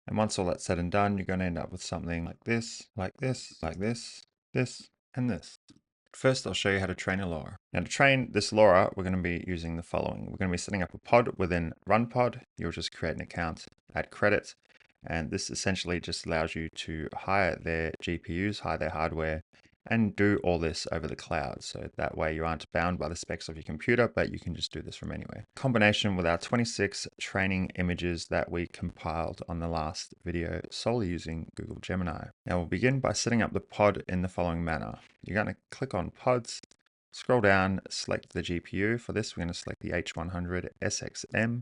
And once all that's said and done, you're going to end up with something like this, like this, like this, and this. First, I'll show you how to train a LoRA. Now to train this LoRA, we're going to be using the following. We're going to be setting up a pod within RunPod. You'll just create an account, add credits, and this essentially just allows you to hire their GPUs, hire their hardware, and do all this over the cloud. So that way you aren't bound by the specs of your computer, but you can just do this from anywhere. Combination with our 26 training images that we compiled on the last video solely using Google Gemini. Now we'll begin by setting up the pod in the following manner. You're going to click on pods, scroll down, select the GPU. For this, we're going to select the H100 SXM.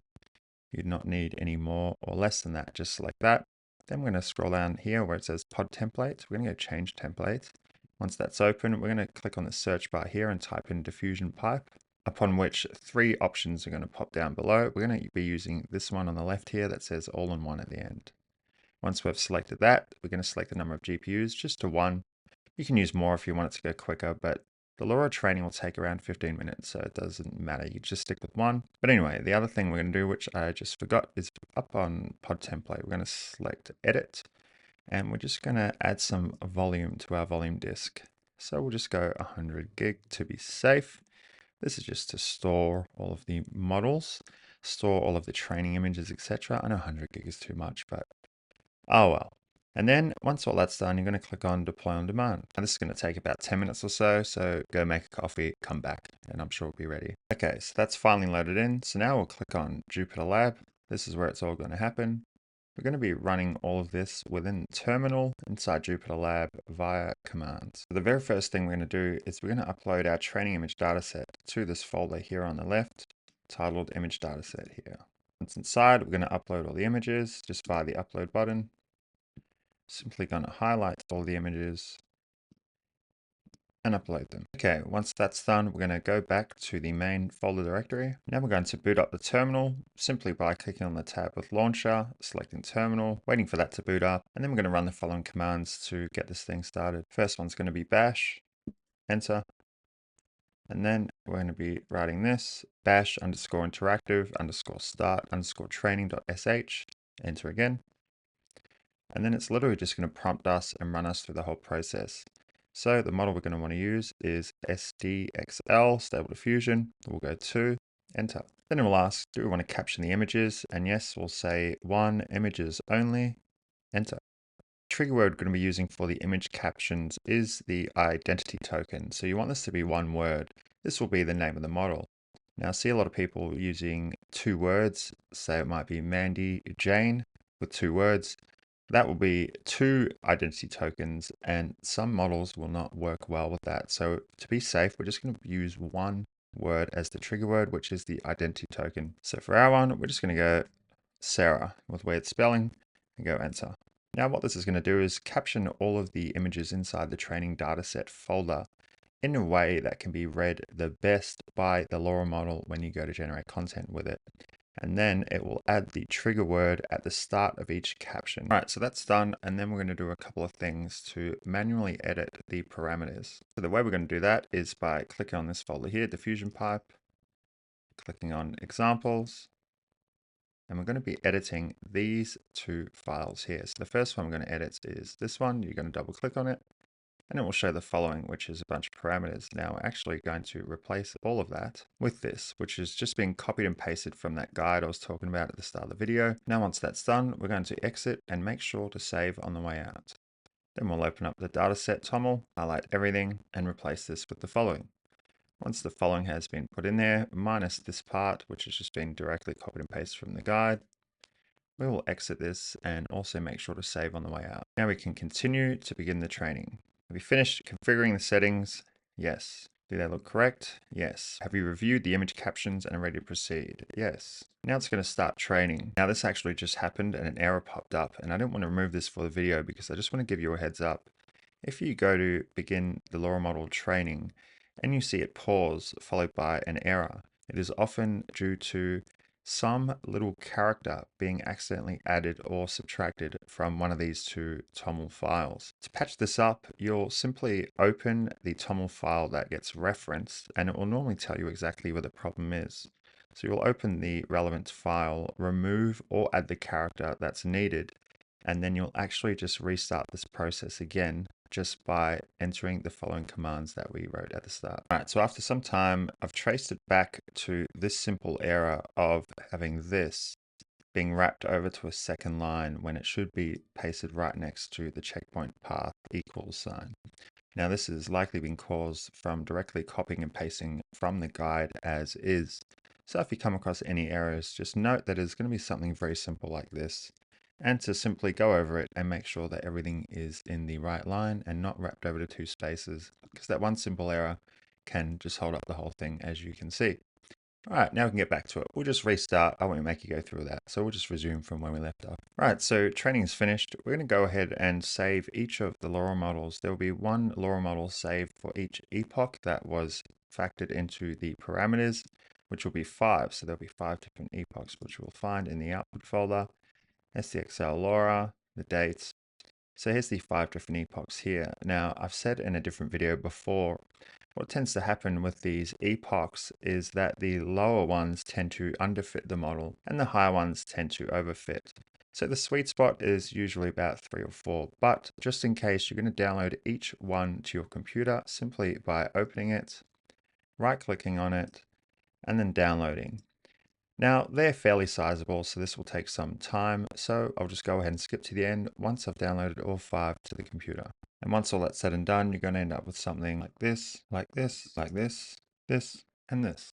You do not need any more or less than that, just select that. Then we're going to scroll down here where it says pod template. We're going to go change template. Once that's open, we're going to click on the search bar here and type in diffusion pipe, upon which 3 options are going to pop down below. We're going to be using this one on the left here that says all-in-one at the end. Once we've selected that, we're going to select the number of GPUs just to 1. You can use more if you want it to go quicker, but the LoRA training will take around 15 minutes, so it doesn't matter. You just stick with 1. But anyway, the other thing we're going to do, which I just forgot, is up on pod template, we're going to select edit, and we're just going to add some volume to our volume disk. So we'll just go 100 gig to be safe. This is just to store all of the models, store all of the training images, etc. I know 100 gig is too much, but oh well. And then once all that's done, you're going to click on deploy on demand. And this is going to take about 10 minutes or so. So go make a coffee, come back, and I'm sure it'll be ready. Okay, so that's finally loaded in. So now we'll click on Jupyter Lab. This is where it's all going to happen. We're going to be running all of this within terminal inside Jupyter Lab via commands. So the very first thing we're going to do is we're going to upload our training image dataset to this folder here on the left, titled image dataset here. Once inside, we're going to upload all the images just via the upload button. Simply going to highlight all the images and upload them. Okay, once that's done, we're going to go back to the main folder directory. Now we're going to boot up the terminal simply by clicking on the tab with launcher, selecting terminal, waiting for that to boot up, and then we're going to run the following commands to get this thing started. First one's going to be bash, enter, and then we're going to be writing this, bash underscore interactive underscore start underscore training.sh, enter again. And then it's literally just going to prompt us and run us through the whole process. So the model we're going to want to use is SDXL, Stable Diffusion. We'll go to enter. Then it will ask, do we want to caption the images? And yes, we'll say 1 images only, enter. The trigger word we're going to be using for the image captions is the identity token. So you want this to be 1 word. This will be the name of the model. Now I see a lot of people using 2 words. Say it might be Mandy Jane with 2 words. That will be 2 identity tokens, and some models will not work well with that. So to be safe, we're just going to use 1 word as the trigger word, which is the identity token. So for our one, we're just going to go Sarah with weird spelling and go enter. Now what this is going to do is caption all of the images inside the training dataset folder in a way that can be read the best by the LoRA model when you go to generate content with it. And then it will add the trigger word at the start of each caption. All right, so that's done. And then we're going to do a couple of things to manually edit the parameters. So the way we're going to do that is by clicking on this folder here, diffusion pipe, clicking on examples, and we're going to be editing these 2 files here. So the first one we're going to edit is this one. You're going to double click on it, and it will show the following, which is a bunch of parameters. Now we're actually going to replace all of that with this, which is just being copied and pasted from that guide I was talking about at the start of the video. Now once that's done, we're going to exit and make sure to save on the way out. Then we'll open up the dataset toml, highlight everything, and replace this with the following. Once the following has been put in there, minus this part, which has just been directly copied and pasted from the guide, we will exit this and also make sure to save on the way out. Now we can continue to begin the training. Have you finished configuring the settings? Yes. Do they look correct? Yes. Have you reviewed the image captions and are ready to proceed? Yes. Now it's going to start training. Now this actually just happened and an error popped up, and I didn't want to remove this for the video because I just want to give you a heads up. If you go to begin the LoRA model training and you see it pause followed by an error, it is often due to some little character being accidentally added or subtracted from one of these 2 TOML files. To patch this up, you'll simply open the TOML file that gets referenced, and it will normally tell you exactly where the problem is. So you'll open the relevant file, remove or add the character that's needed, and then you'll actually just restart this process again just by entering the following commands that we wrote at the start. All right, so after some time, I've traced it back to this simple error of having this being wrapped over to a second line when it should be pasted right next to the checkpoint path equals sign. Now this is likely being caused from directly copying and pasting from the guide as is. So if you come across any errors, just note that it's going to be something very simple like this, and to simply go over it and make sure that everything is in the right line and not wrapped over to two spaces, because that one simple error can just hold up the whole thing, as you can see. All right, now we can get back to it. We'll just restart. I won't make you go through that. So we'll just resume from where we left off. All right, so training is finished. We're going to go ahead and save each of the LoRA models. There will be one LoRA model saved for each epoch that was factored into the parameters, which will be 5. So there'll be 5 different epochs, which we'll find in the output folder. SDXL LoRA, the dates. So here's the 5 different epochs here. Now, I've said in a different video before, what tends to happen with these epochs is that the lower ones tend to underfit the model and the higher ones tend to overfit. So the sweet spot is usually about 3 or 4, but just in case, you're going to download each one to your computer simply by opening it, right-clicking on it, and then downloading. Now, they're fairly sizable, so this will take some time, so I'll just go ahead and skip to the end once I've downloaded all 5 to the computer. And once all that's said and done, you're going to end up with something like this, like this, like this, and this.